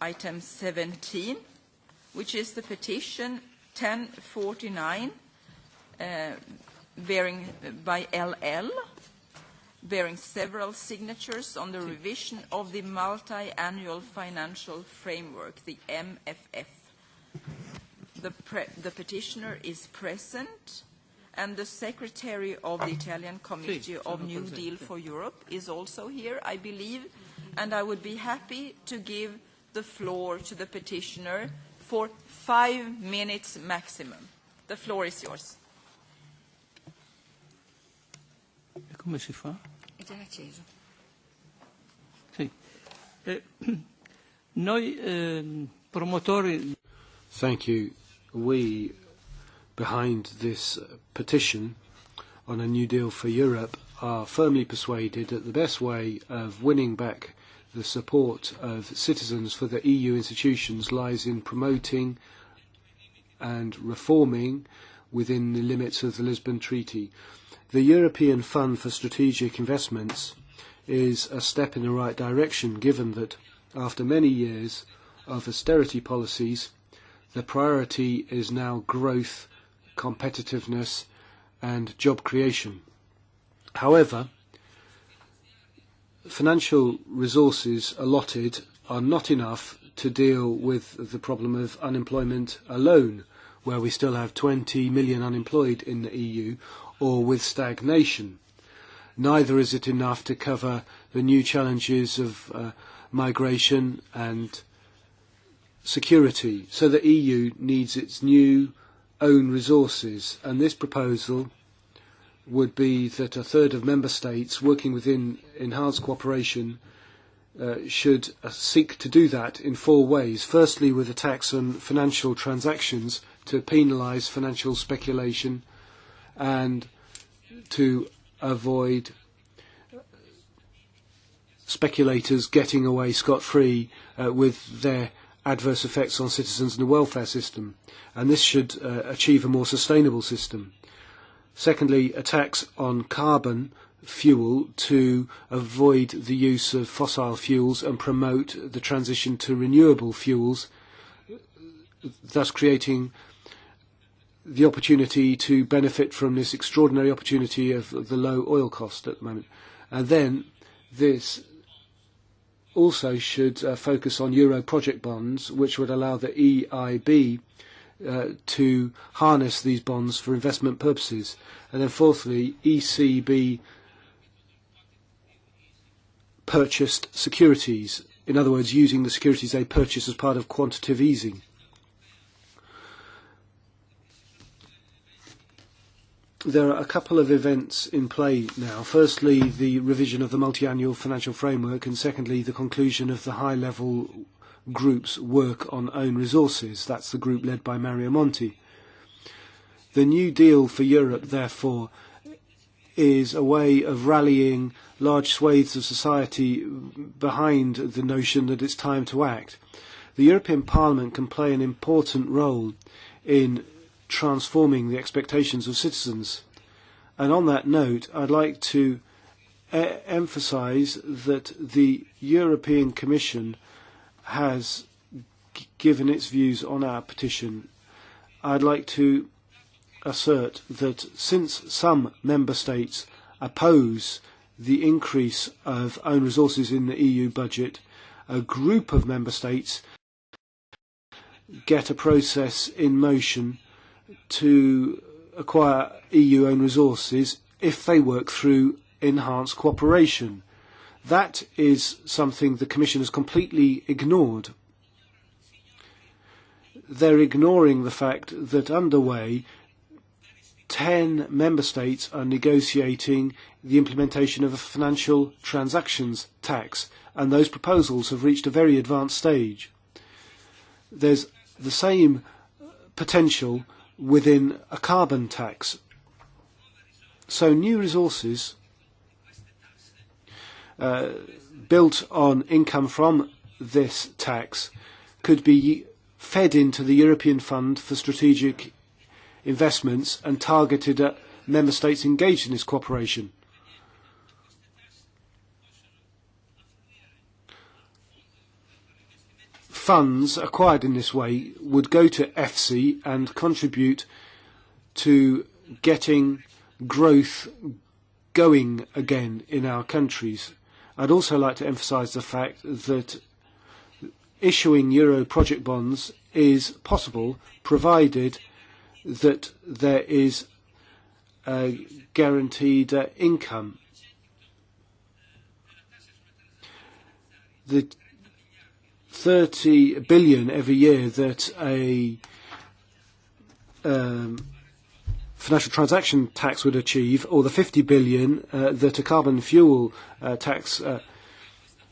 item 17, which is the petition 1049 bearing by LL, bearing several signatures on the revision of the multi-annual financial framework, the MFF. The petitioner is present, and the secretary of the Italian Committee of New Deal for Europe is also here, I believe, and I would be happy to give the floor to the petitioner for 5 minutes maximum. The floor is yours. Come si fa? È già acceso. Sì. Noi promotori. Thank you. We, behind this petition on a New Deal for Europe, are firmly persuaded that the best way of winning back the support of citizens for the EU institutions lies in promoting and reforming within the limits of the Lisbon Treaty. The European Fund for Strategic Investments is a step in the right direction, given that after many years of austerity policies, the priority is now growth, competitiveness, and job creation. However, financial resources allotted are not enough to deal with the problem of unemployment alone, where we still have 20 million unemployed in the EU, or with stagnation. Neither is it enough to cover the new challenges of migration and security. So the EU needs its new own resources, and this proposal would be that a third of member states working within enhanced cooperation should seek to do that in 4 ways. Firstly, with a tax on financial transactions to penalise financial speculation and to avoid speculators getting away scot-free with their adverse effects on citizens and the welfare system. And this should achieve a more sustainable system. Secondly, a tax on carbon fuel to avoid the use of fossil fuels and promote the transition to renewable fuels, thus creating the opportunity to benefit from this extraordinary opportunity of the low oil cost at the moment. And then this also should focus on Euro project bonds, which would allow the EIB to harness these bonds for investment purposes. And then fourthly, ECB purchased securities, in other words, using the securities they purchase as part of quantitative easing. There are a couple of events in play now. Firstly, the revision of the multi-annual financial framework, and secondly, the conclusion of the high-level group's work on own resources. That's the group led by Mario Monti. The New Deal for Europe, therefore, is a way of rallying large swathes of society behind the notion that it's time to act. The European Parliament can play an important role in transforming the expectations of citizens. And on that note, I'd like to emphasise that the European Commission has given its views on our petition. I'd like to assert that since some member states oppose the increase of own resources in the EU budget, a group of member states get a process in motion to acquire EU own resources if they work through enhanced cooperation. That is something the Commission has completely ignored. They're ignoring the fact that underway 10 member states are negotiating the implementation of a financial transactions tax, and those proposals have reached a very advanced stage. There's the same potential within a carbon tax. So new resources built on income from this tax could be fed into the European Fund for Strategic Investments and targeted at member states engaged in this cooperation. funds acquired in this way would go to EFSI and contribute to getting growth going again in our countries. I'd also like to emphasise the fact that issuing Euro project bonds is possible provided that there is a guaranteed income. The 30 billion every year that a financial transaction tax would achieve, or the 50 billion that a carbon fuel tax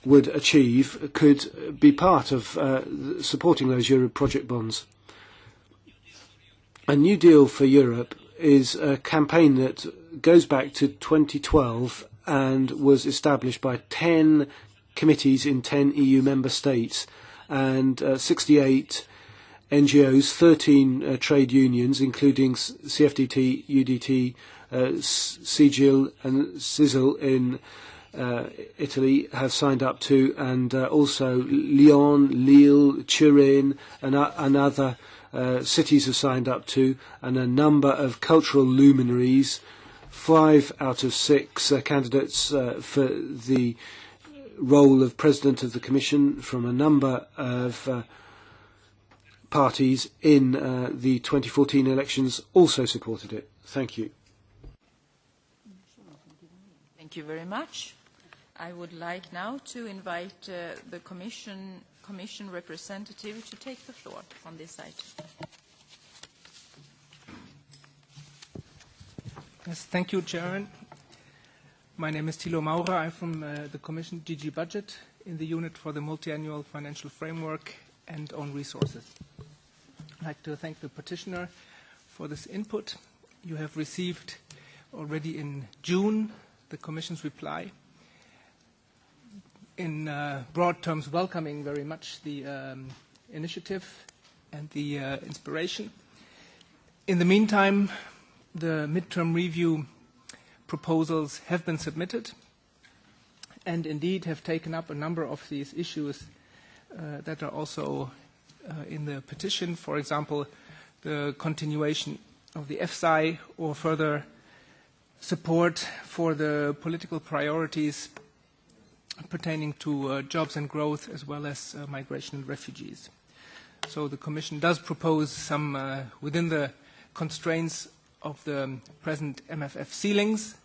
would achieve, could be part of supporting those Euro project bonds. A New Deal for Europe is a campaign that goes back to 2012 and was established by 10 committees in 10 EU member states and 68 NGOs, 13 trade unions, including CFDT, UDT, CGIL and CISL in Italy have signed up to, and also Lyon, Lille, Turin and other cities have signed up to, and a number of cultural luminaries, 5 out of 6 candidates for the role of President of the Commission from a number of parties in the 2014 elections also supported it. Thank you. Thank you very much. I would like now to invite the Commission representative to take the floor on this item. Yes, thank you, Chairman. My name is Thilo Maurer. I'm from the Commission DG Budget in the unit for the multi-annual financial framework and own resources. I'd like to thank the petitioner for this input. You have received already in June the Commission's reply, in broad terms welcoming very much the initiative and the inspiration. In the meantime, the midterm review proposals have been submitted and indeed have taken up a number of these issues that are also in the petition. For example, the continuation of the EFSI or further support for the political priorities pertaining to jobs and growth as well as migration and refugees. So the Commission does propose some, within the constraints of the present MFF ceilings,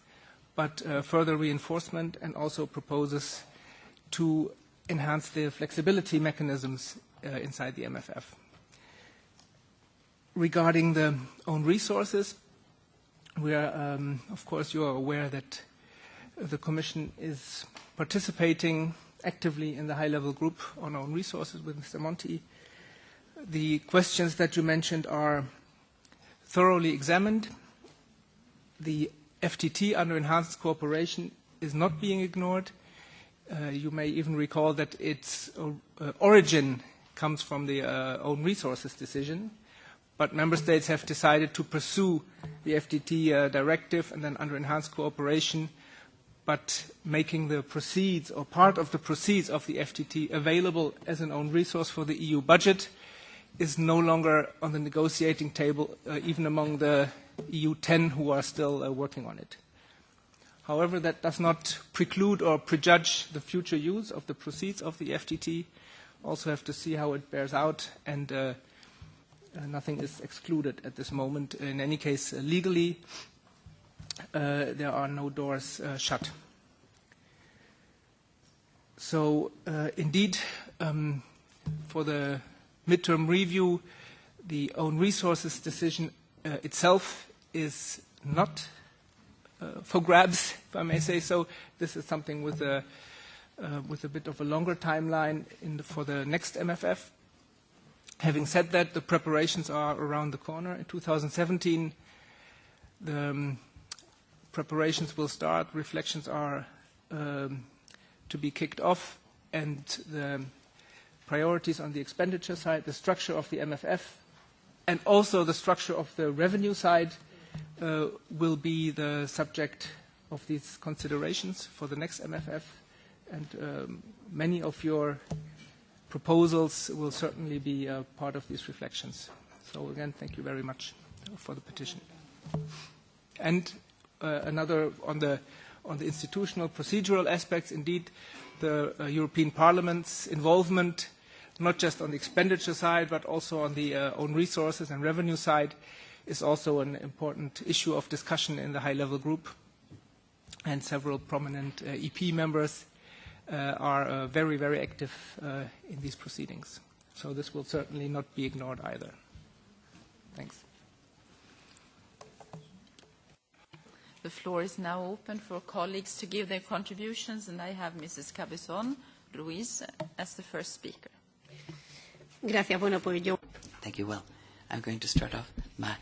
but further reinforcement, and also proposes to enhance the flexibility mechanisms inside the MFF. Regarding the own resources, we are, of course, you are aware that the Commission is participating actively in the high-level group on own resources with Mr. Monti. The questions that you mentioned are thoroughly examined. The FTT under enhanced cooperation is not being ignored. You may even recall that its origin comes from the own resources decision, but member states have decided to pursue the FTT directive and then under enhanced cooperation, but making the proceeds or part of the proceeds of the FTT available as an own resource for the EU budget is no longer on the negotiating table, even among the EU 10 who are still working on it. However, that does not preclude or prejudge the future use of the proceeds of the FTT. Also have to see how it bears out, and nothing is excluded at this moment. In any case, legally, there are no doors shut. So, indeed, for the midterm review, the own resources decision itself is not for grabs, if I may say so. This is something with a bit of a longer timeline for the next MFF. Having said that, the preparations are around the corner. In 2017, the preparations will start. Reflections are to be kicked off, and the priorities on the expenditure side, the structure of the MFF, and also the structure of the revenue side will be the subject of these considerations for the next MFF. And many of your proposals will certainly be part of these reflections. So again, thank you very much for the petition. And another on the institutional procedural aspects, indeed, the European Parliament's involvement, not just on the expenditure side, but also on the own resources and revenue side, is also an important issue of discussion in the high-level group. And several prominent EP members are very, very active in these proceedings. So this will certainly not be ignored either. Thanks. The floor is now open for colleagues to give their contributions, and I have Mrs. Cabezon Ruiz as the first speaker. Gracias. Bueno, pues yo... Thank you. Well, I'm going to start off by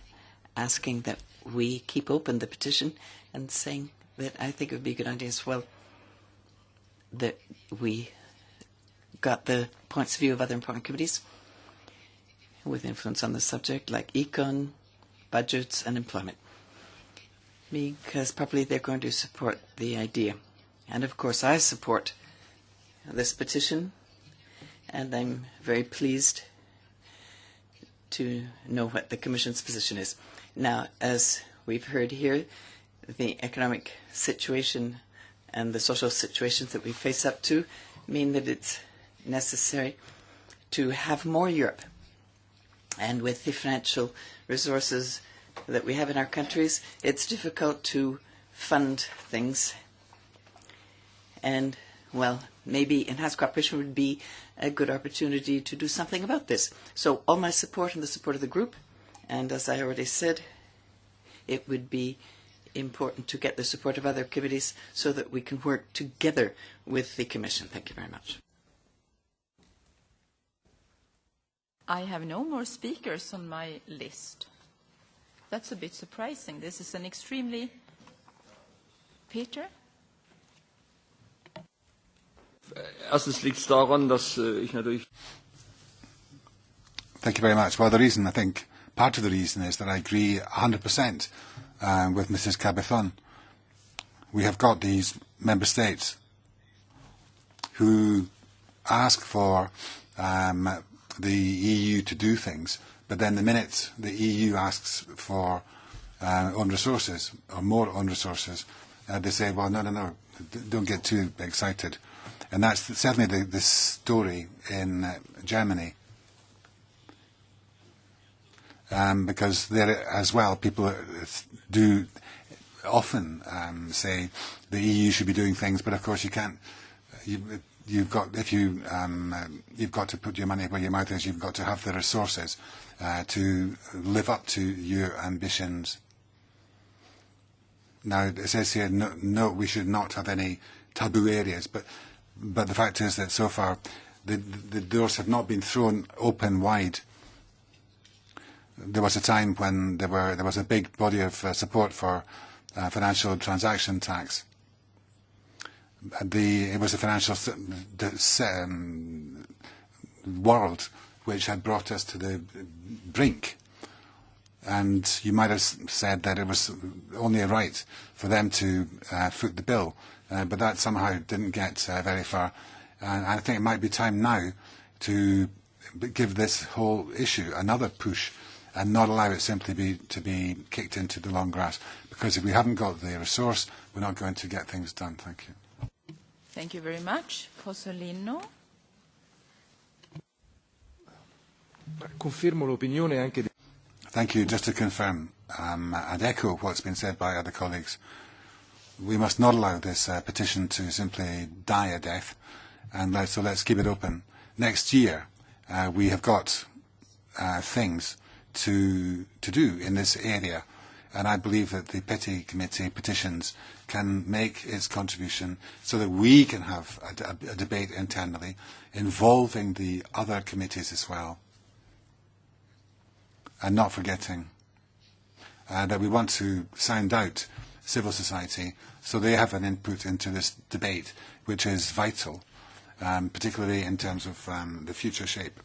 asking that we keep open the petition and saying that I think it would be a good idea as well that we got the points of view of other important committees with influence on the subject, like econ, budgets, and employment, because probably they're going to support the idea. And of course, I support this petition, and I'm very pleased to know what the Commission's position is. Now, as we've heard here, the economic situation and the social situations that we face up to mean that it's necessary to have more Europe. And with the financial resources that we have in our countries, it's difficult to fund things. And, well, maybe enhanced cooperation would be a good opportunity to do something about this. So all my support and the support of the group. And as I already said, it would be important to get the support of other committees so that we can work together with the Commission. Thank you very much. I have no more speakers on my list. That's a bit surprising. This is an extremely... Peter? Erstens liegt es daran, dass ich natürlich... Thank you very much. Well, the reason, I think, part of the reason is that I agree 100% with Mrs. Cabezon. We have got these member states who ask for the EU to do things, but then the minute the EU asks for own resources or more own resources, they say, well, no, don't get too excited. And that's certainly the story in Germany. Because there as well, people do often say the EU should be doing things, but of course you can't. You've got to put your money where your mouth is. You've got to have the resources to live up to your ambitions. Now it says here, no, we should not have any taboo areas, but the fact is that so far the doors have not been thrown open wide. There was a time when there was a big body of support for financial transaction tax. It was the financial world which had brought us to the brink. And you might have said that it was only right for them to foot the bill, but that somehow didn't get very far. And I think it might be time now to give this whole issue another push and not allow it simply to be kicked into the long grass. Because if we haven't got the resource, we're not going to get things done. Thank you. Thank you very much. Cosolino. Confermo l'opinione anche di... Thank you. Just to confirm and echo what's been said by other colleagues, we must not allow this petition to simply die a death, and so let's keep it open. Next year, we have got things to do in this area, and I believe that the Petty Committee Petitions can make its contribution so that we can have a debate internally involving the other committees as well. And not forgetting that we want to sound out civil society so they have an input into this debate, which is vital, particularly in terms of the future shape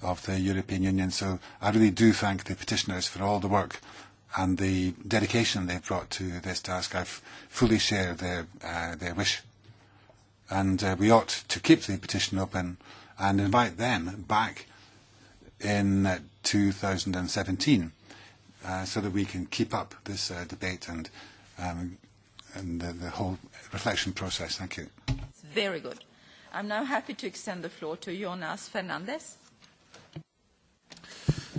of the European Union. So I really do thank the petitioners for all the work and the dedication they've brought to this task. I fully share their wish. And we ought to keep the petition open and invite them back in 2017 so that we can keep up this debate and the whole reflection process. Thank you. Very good. I'm now happy to extend the floor to Jonas Fernandez.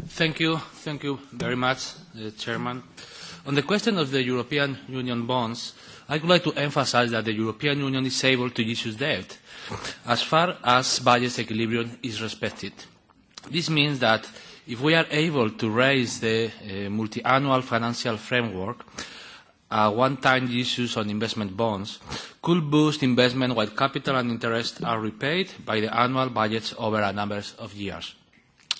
Thank you very much, Chairman. On the question of the European Union bonds, I would like to emphasize that the European Union is able to issue debt as far as budget equilibrium is respected. This means that if we are able to raise the multi-annual financial framework, one-time issues on investment bonds could boost investment while capital and interest are repaid by the annual budgets over a number of years.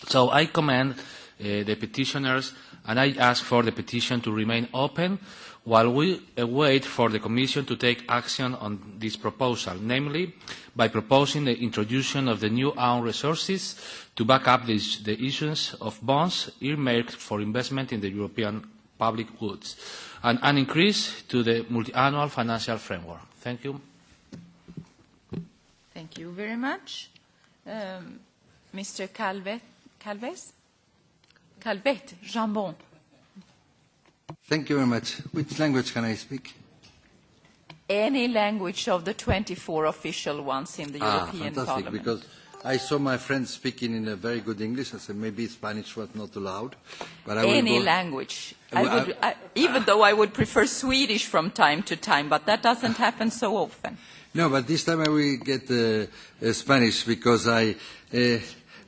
So I commend the petitioners and I ask for the petition to remain open while we wait for the Commission to take action on this proposal, namely by proposing the introduction of the new own resources to back up the issuance of bonds earmarked for investment in the European public goods, and an increase to the multi-annual financial framework. Thank you. Thank you very much. Mr. Calvet, Jambon. Thank you very much. Which language can I speak? Any language of the 24 official ones in the European fantastic, Parliament. Because I saw my friend speaking in a very good English. I said maybe Spanish was not allowed. But I Any language. Even though I would prefer Swedish from time to time, but that doesn't happen so often. No, but this time I will get Spanish because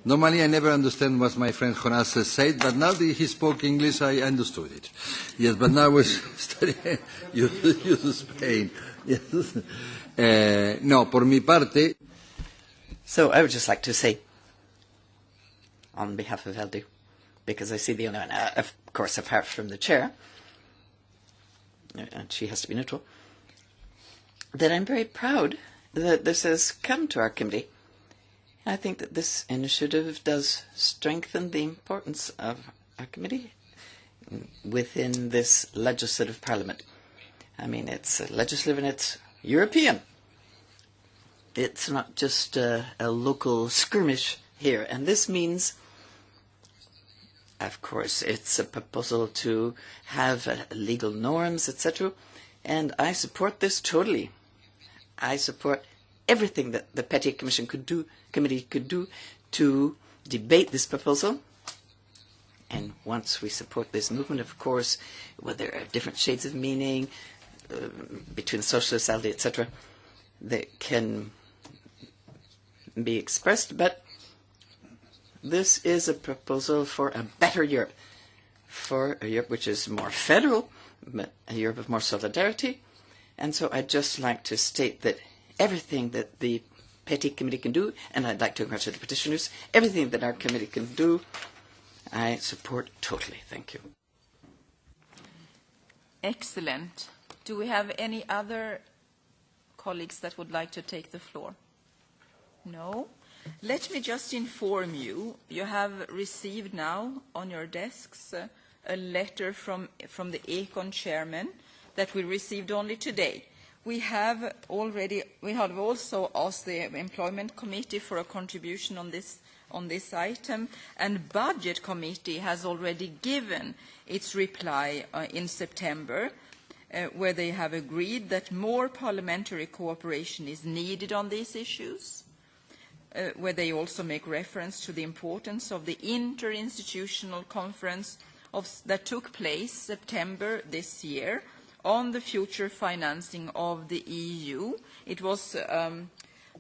normally I never understand what my friend Jonas said, but now that he spoke English, I understood it. Yes, but now I was studying use Spain. Yes. No, por mi parte. So I would just like to say, on behalf of LD, because I see the only one, of course, apart from the chair, and she has to be neutral, that I'm very proud that this has come to our committee. I think that this initiative does strengthen the importance of our committee within this legislative parliament. I mean, it's legislative and it's European. It's not just a local skirmish here. And this means, of course, it's a proposal to have legal norms, etc. And I support this totally. I support everything that the Petty Committee could do to debate this proposal. And once we support this movement, of course, well, there are different shades of meaning between the socialists, ALDE, etc., that can be expressed, but this is a proposal for a better Europe, for a Europe which is more federal, but a Europe of more solidarity. And so I'd just like to state that everything that the Petty Committee can do, and I'd like to congratulate the petitioners, everything that our committee can do, I support totally. Thank you. Excellent. Do we have any other colleagues that would like to take the floor? No? Let me just inform you, you have received now on your desks a letter from the Econ chairman that we received only today. We have also asked the Employment Committee for a contribution on this item, and Budget Committee has already given its reply in September, where they have agreed that more parliamentary cooperation is needed on these issues, where they also make reference to the importance of the interinstitutional conference that took place September this year on the future financing of the EU. It was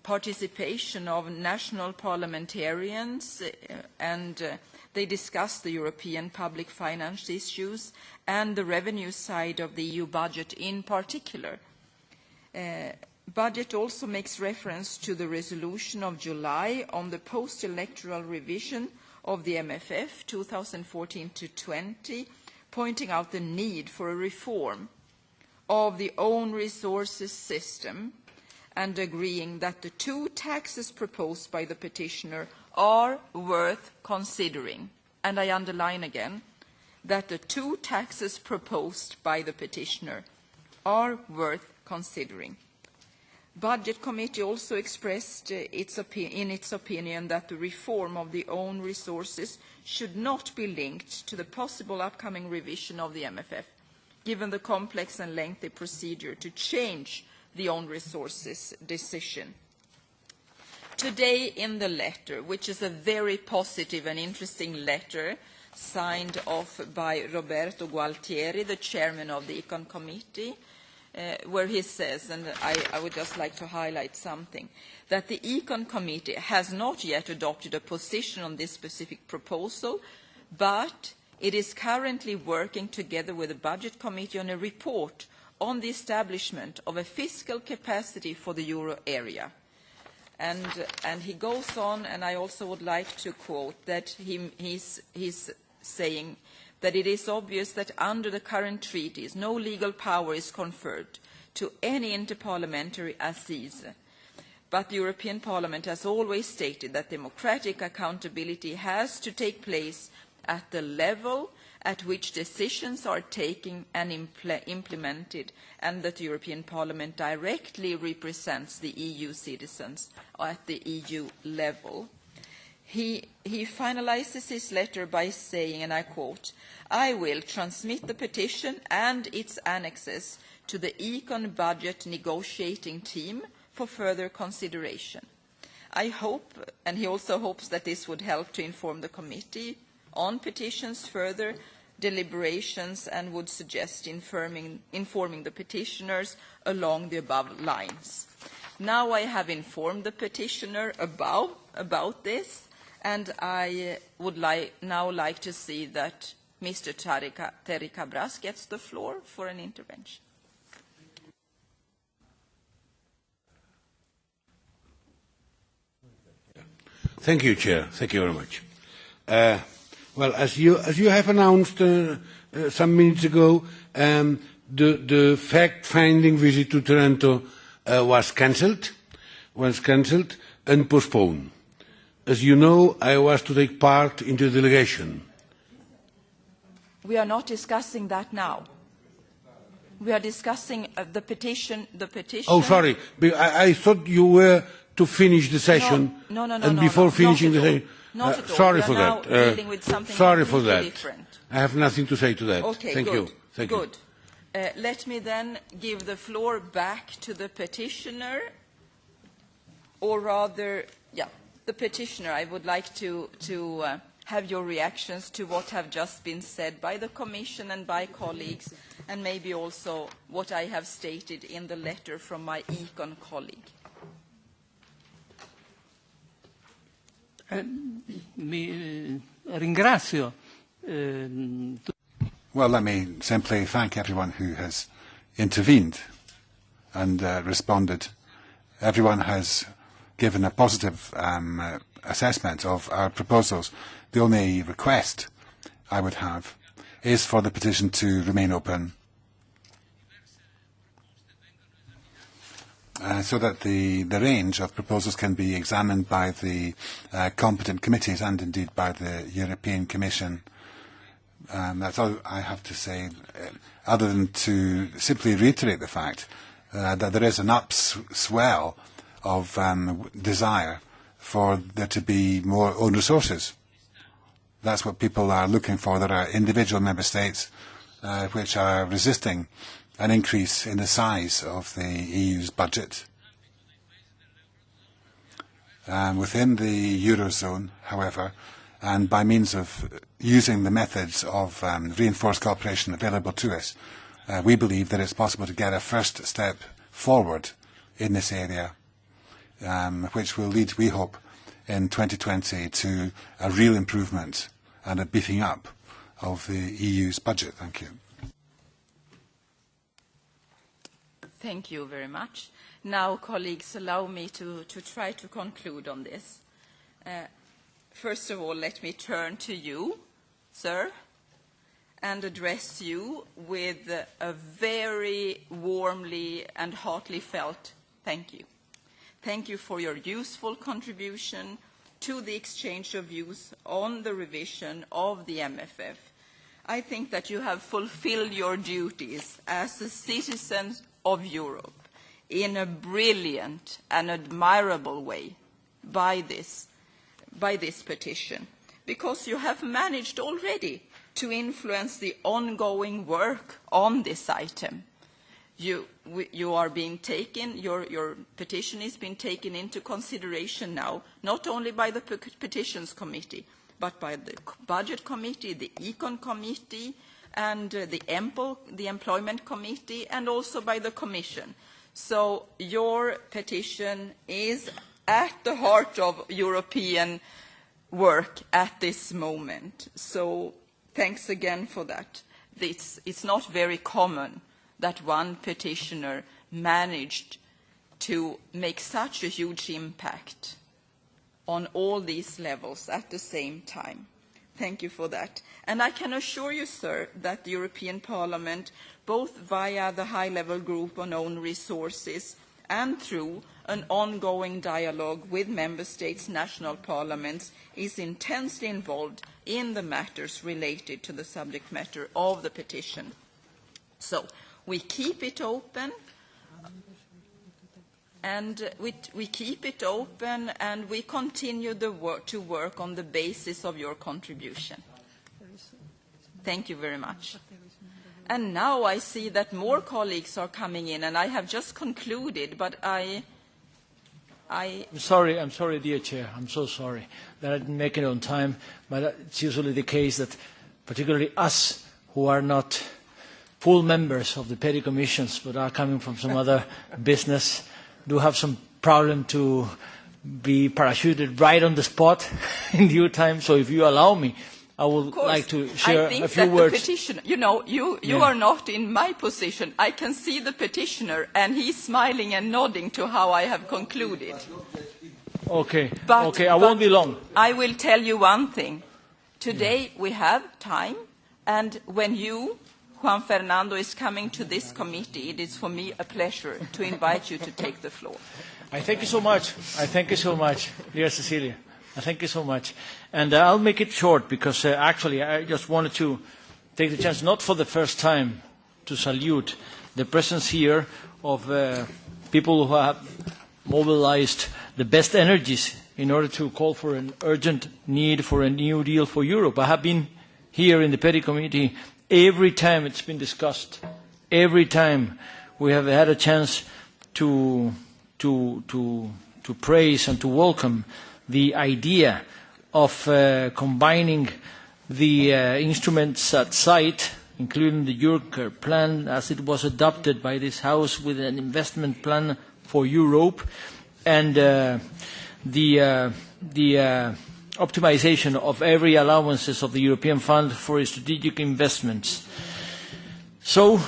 participation of national parliamentarians and they discussed the European public finance issues and the revenue side of the EU budget in particular. Budget also makes reference to the resolution of July on the post-electoral revision of the MFF 2014-20, pointing out the need for a reform of the own resources system and agreeing that the two taxes proposed by the petitioner are worth considering. And I underline again that the two taxes proposed by the petitioner are worth considering. Budget Committee also expressed in its opinion that the reform of the own resources should not be linked to the possible upcoming revision of the MFF, given the complex and lengthy procedure to change the own resources decision. Today in the letter, which is a very positive and interesting letter signed off by Roberto Gualtieri, the chairman of the Econ Committee, where he says, and I would just like to highlight something, that the Econ Committee has not yet adopted a position on this specific proposal, but it is currently working together with the Budget Committee on a report on the establishment of a fiscal capacity for the euro area. And he goes on, and I also would like to quote that he's saying that it is obvious that under the current treaties, no legal power is conferred to any interparliamentary assize. But the European Parliament has always stated that democratic accountability has to take place at the level at which decisions are taken and implemented, and that the European Parliament directly represents the EU citizens at the EU level. He finalizes his letter by saying, and I quote, "I will transmit the petition and its annexes to the Econ budget negotiating team for further consideration." I hope, and he also hopes, that this would help to inform the committee on petitions further deliberations and would suggest informing the petitioners along the above lines. Now I have informed the petitioner about this, and I would now like to see that Mr. Terry Cabras gets the floor for an intervention. Thank you, Chair. Thank you very much. Well, as you have announced some minutes ago, the fact-finding visit to Toronto was cancelled and postponed. As you know, I was to take part in the delegation. We are not discussing that now. We are discussing the petition. Oh, sorry. I thought you were to finish the session. No, and before finishing the session. Not at all. Sorry we for are that. now dealing with something sorry for completely that. different. I have nothing to say to that. Okay, Thank good. you. Thank good. you. Let me then give the floor back to the petitioner, or rather, the petitioner. I would like to have your reactions to what have just been said by the Commission and by colleagues, and maybe also what I have stated in the letter from my Econ colleague. Ringrazio. Well, let me simply thank everyone who has intervened and responded. Everyone has given a positive assessment of our proposals. The only request I would have is for the petition to remain open so that the range of proposals can be examined by the competent committees and indeed by the European Commission. That's all I have to say, other than to simply reiterate the fact that there is an upswell of desire for there to be more own resources. That's what people are looking for. There are individual member states which are resisting an increase in the size of the EU's budget. Within the Eurozone, however, and by means of using the methods of reinforced cooperation available to us, we believe that it's possible to get a first step forward in this area, which will lead, we hope, in 2020 to a real improvement and a beefing up of the EU's budget. Thank you. Thank you very much. Now, colleagues, allow me to try to conclude on this. First of all, let me turn to you, sir, and address you with a very warmly and heartily felt thank you. Thank you for your useful contribution to the exchange of views on the revision of the MFF. I think that you have fulfilled your duties as a citizen of Europe in a brilliant and admirable way by this petition, because you have managed already to influence the ongoing work on this item. You are being taken, your petition is being taken into consideration now, not only by the Petitions Committee, but by the Budget Committee, the Econ Committee, and the Employment Committee, and also by the Commission. So your petition is at the heart of European work at this moment. So thanks again for that. It's not very common that one petitioner managed to make such a huge impact on all these levels at the same time. Thank you for that. And I can assure you, sir, that the European Parliament, both via the high-level group on own resources and through an ongoing dialogue with Member States' national parliaments, is intensely involved in the matters related to the subject matter of the petition. So we keep it open, and we keep it open, and we continue to work on the basis of your contribution. Thank you very much. And now I see that more colleagues are coming in, and I have just concluded, but I'm sorry, dear Chair. I'm so sorry that I didn't make it on time, but it's usually the case that particularly us who are not full members of the petty commissions but are coming from some other business do have some problem to be parachuted right on the spot in due time. So if you allow me, I would like to share a few words. The petitioner, you are not in my position. I can see the petitioner, and he's smiling and nodding to how I have concluded. Okay, I won't be long. I will tell you one thing. Today we have time, and when you, Juan Fernando, is coming to this committee, it is for me a pleasure to invite you to take the floor. I thank you so much. I thank you so much, dear Cecilia. I thank you so much. And I'll make it short because actually I just wanted to take the chance, not for the first time, to salute the presence here of people who have mobilized the best energies in order to call for an urgent need for a new deal for Europe. I have been here in the Petty Committee every time it's been discussed. Every time we have had a chance to praise and to welcome the idea of combining the instruments at site, including the Juncker plan as it was adopted by this House with an investment plan for Europe, and the optimization of every allowances of the European Fund for Strategic Investments. So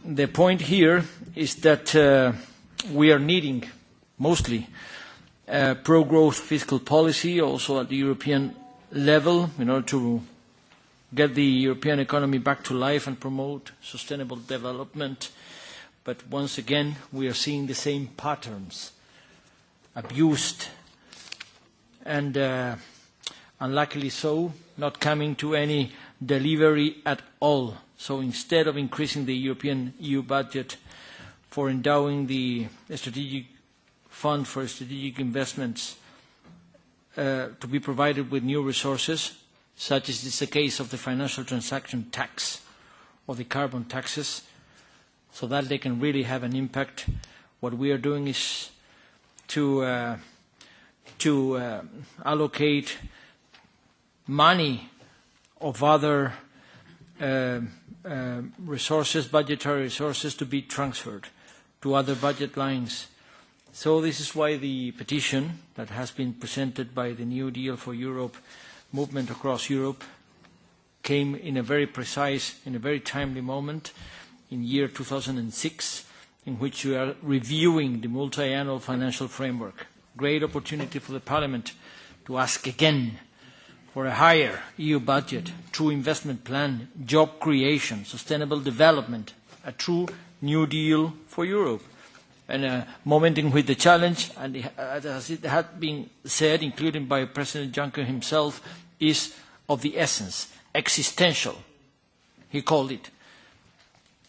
the point here is that we are needing mostly pro-growth fiscal policy also at the European level in order to get the European economy back to life and promote sustainable development. But once again, we are seeing the same patterns, abused and unluckily so, not coming to any delivery at all. So instead of increasing the European EU budget for endowing the strategic fund for strategic investments to be provided with new resources, such as is the case of the financial transaction tax or the carbon taxes, so that they can really have an impact. What we are doing is to allocate money of other resources, budgetary resources, to be transferred to other budget lines. So this is why the petition that has been presented by the New Deal for Europe movement across Europe came in a very precise, in a very timely moment in year 2006, in which we are reviewing the multi-annual financial framework. Great opportunity for the Parliament to ask again for a higher EU budget, true investment plan, job creation, sustainable development, a true New Deal for Europe. And a moment in which the challenge, and as it had been said, including by President Juncker himself, is of the essence, existential, he called it.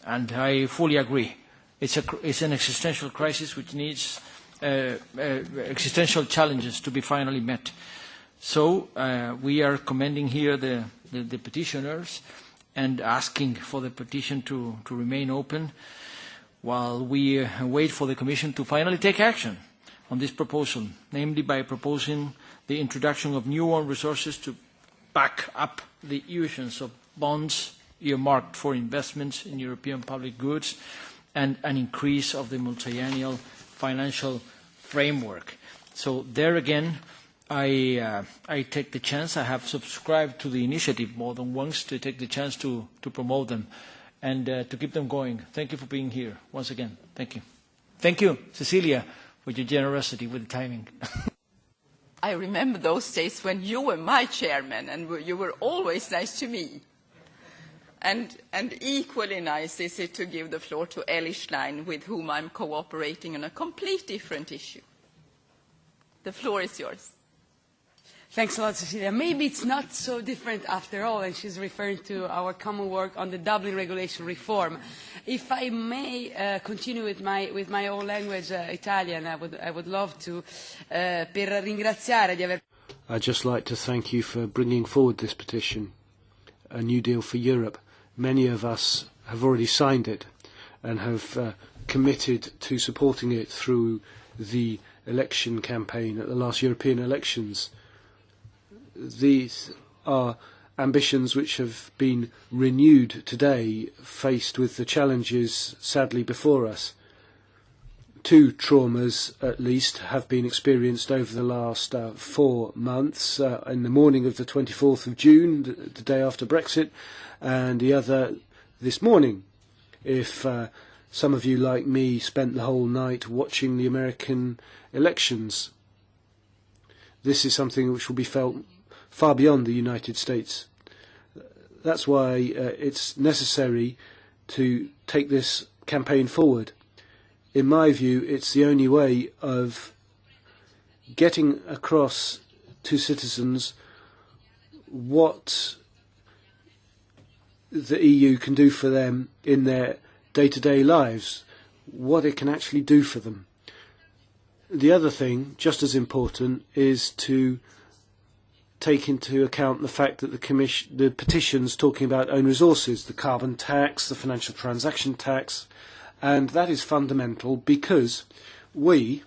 And I fully agree. It's an existential crisis which needs existential challenges to be finally met. So we are commending here the petitioners and asking for the petition to remain open while we wait for the Commission to finally take action on this proposal, namely by proposing the introduction of new own resources to back up the issuance of bonds earmarked for investments in European public goods and an increase of the multi-annual financial framework. So there again, I take the chance, I have subscribed to the initiative more than once, to take the chance to promote them and to keep them going. Thank you for being here once again. Thank you. Thank you, Cecilia, for your generosity with the timing. I remember those days when you were my chairman and you were always nice to me. And equally nice is it to give the floor to Elly Schlein, with whom I'm cooperating on a complete different issue. The floor is yours. Thanks a lot, Cecilia. Maybe it's not so different after all, and she's referring to our common work on the Dublin regulation reform. If I may continue with my own language, Italian, I would love to, per ringraziare di aver... I'd just like to thank you for bringing forward this petition, A New Deal for Europe. Many of us have already signed it and have committed to supporting it through the election campaign at the last European elections. These are ambitions which have been renewed today, faced with the challenges sadly before us. 2 traumas, at least, have been experienced over the last 4 months. In the morning of the 24th of June, the day after Brexit, and the other this morning. If some of you, like me, spent the whole night watching the American elections, this is something which will be felt far beyond the United States. That's why it's necessary to take this campaign forward. In my view, it's the only way of getting across to citizens what the EU can do for them in their day-to-day lives, what it can actually do for them. The other thing, just as important, is to take into account the fact that the petitions talking about own resources, the carbon tax, the financial transaction tax, and that is fundamental because we,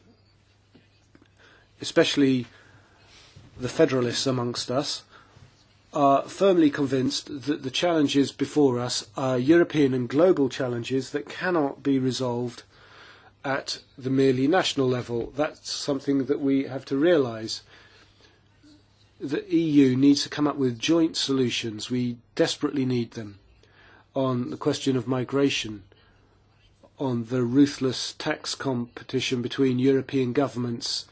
especially the federalists amongst us, are firmly convinced that the challenges before us are European and global challenges that cannot be resolved at the merely national level. That's something that we have to realise. The EU needs to come up with joint solutions. We desperately need them on the question of migration, on the ruthless tax competition between European governments,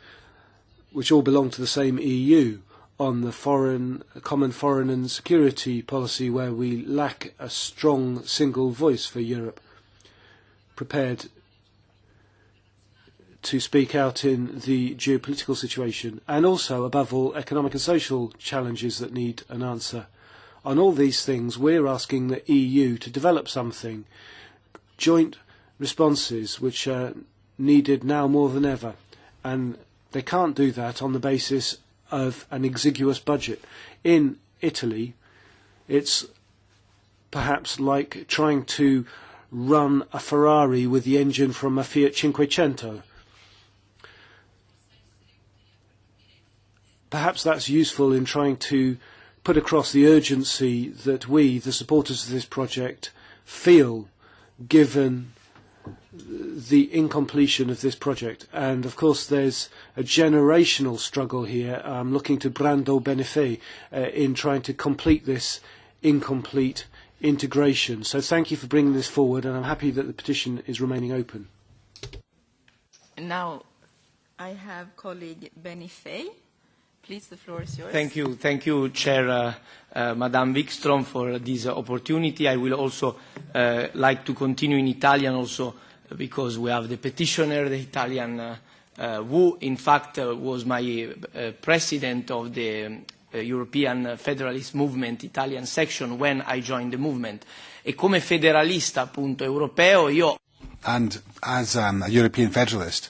which all belong to the same EU, on the common foreign and security policy, where we lack a strong single voice for Europe, prepared to speak out in the geopolitical situation, and also, above all, economic and social challenges that need an answer. On all these things, we're asking the EU to develop something, joint responses which are needed now more than ever, and they can't do that on the basis of an exiguous budget. In Italy, it's perhaps like trying to run a Ferrari with the engine from a Fiat Cinquecento. Perhaps that's useful in trying to put across the urgency that we, the supporters of this project, feel given the incompletion of this project. And of course there's a generational struggle here. I'm looking to Brando Benefei in trying to complete this incomplete integration. So thank you for bringing this forward, and I'm happy that the petition is remaining open. Now I have colleague Benefei. Please, the floor is yours. Thank you, Chair Madame Wikström, for this opportunity. I will also like to continue in Italian also, because we have the petitioner, the Italian, who in fact was my president of the European Federalist Movement Italian section when I joined the movement. E come federalista appunto europeo io... And as a European federalist,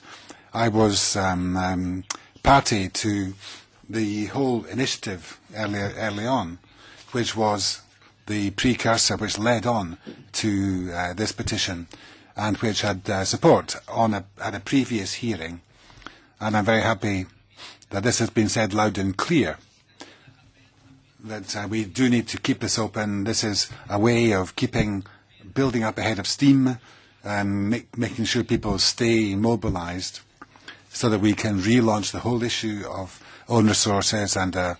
I was party to the whole initiative early on, which was the precursor which led on to this petition and which had support at a previous hearing. And I'm very happy that this has been said loud and clear, that we do need to keep this open. This is a way of building up a head of steam, making sure people stay mobilized so that we can relaunch the whole issue of own resources and a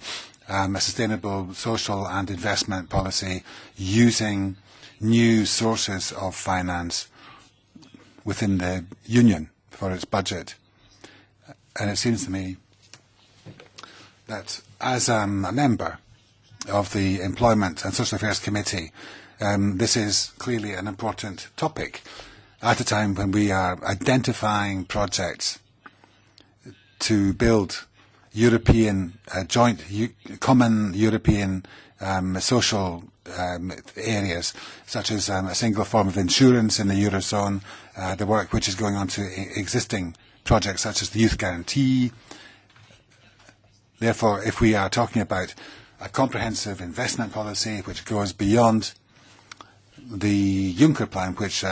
sustainable social and investment policy using new sources of finance within the Union for its budget. And it seems to me that as a member of the Employment and Social Affairs Committee, this is clearly an important topic at a time when we are identifying projects to build European, common European social areas, such as a single form of insurance in the Eurozone, the work which is going on to existing projects such as the Youth Guarantee. Therefore, if we are talking about a comprehensive investment policy which goes beyond the Juncker plan, which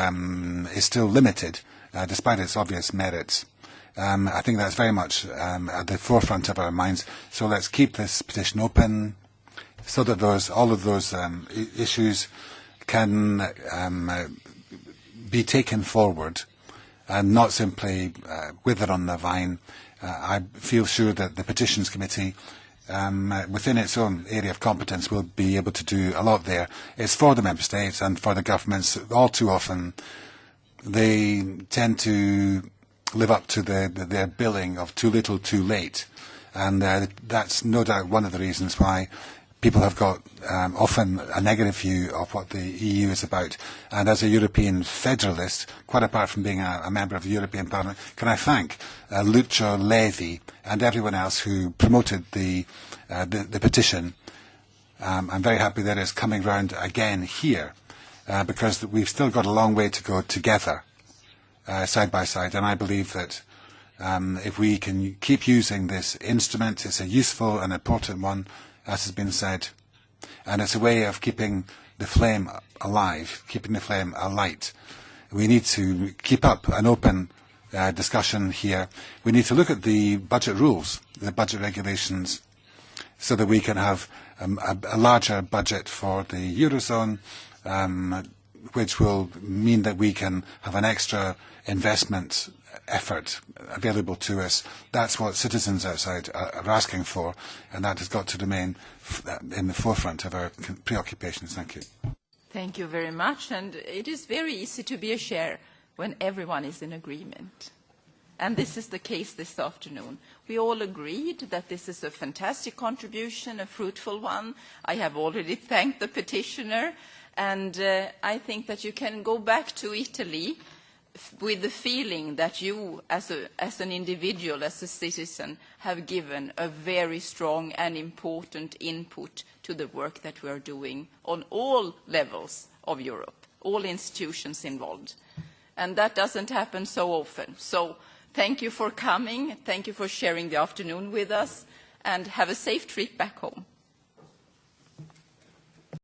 is still limited, despite its obvious merits, I think that's very much at the forefront of our minds. So let's keep this petition open so that all of those issues can be taken forward and not simply wither on the vine. I feel sure that the Petitions Committee, within its own area of competence, will be able to do a lot there. It's for the Member States and for the governments. All too often, they tend to live up to their billing of too little, too late. And that's no doubt one of the reasons why people have got often a negative view of what the EU is about. And as a European federalist, quite apart from being a member of the European Parliament, can I thank Lucio Levi and everyone else who promoted the petition. I'm very happy that it's coming round again here, because we've still got a long way to go together, side by side. And I believe that if we can keep using this instrument, it's a useful and important one, as has been said, and it's a way of keeping the flame alive, keeping the flame alight. We need to keep up an open discussion here. We need to look at the budget rules, the budget regulations, so that we can have a larger budget for the Eurozone, which will mean that we can have an extra investment effort available to us. That's what citizens outside are asking for, and that has got to remain in the forefront of our preoccupations. Thank you. Thank you very much. And it is very easy to be a chair when everyone is in agreement. And this is the case this afternoon. We all agreed that this is a fantastic contribution, a fruitful one. I have already thanked the petitioner, and I think that you can go back to Italy with the feeling that you, as an individual, as a citizen, have given a very strong and important input to the work that we are doing on all levels of Europe, all institutions involved. And that doesn't happen so often. So thank you for coming. Thank you for sharing the afternoon with us. And have a safe trip back home.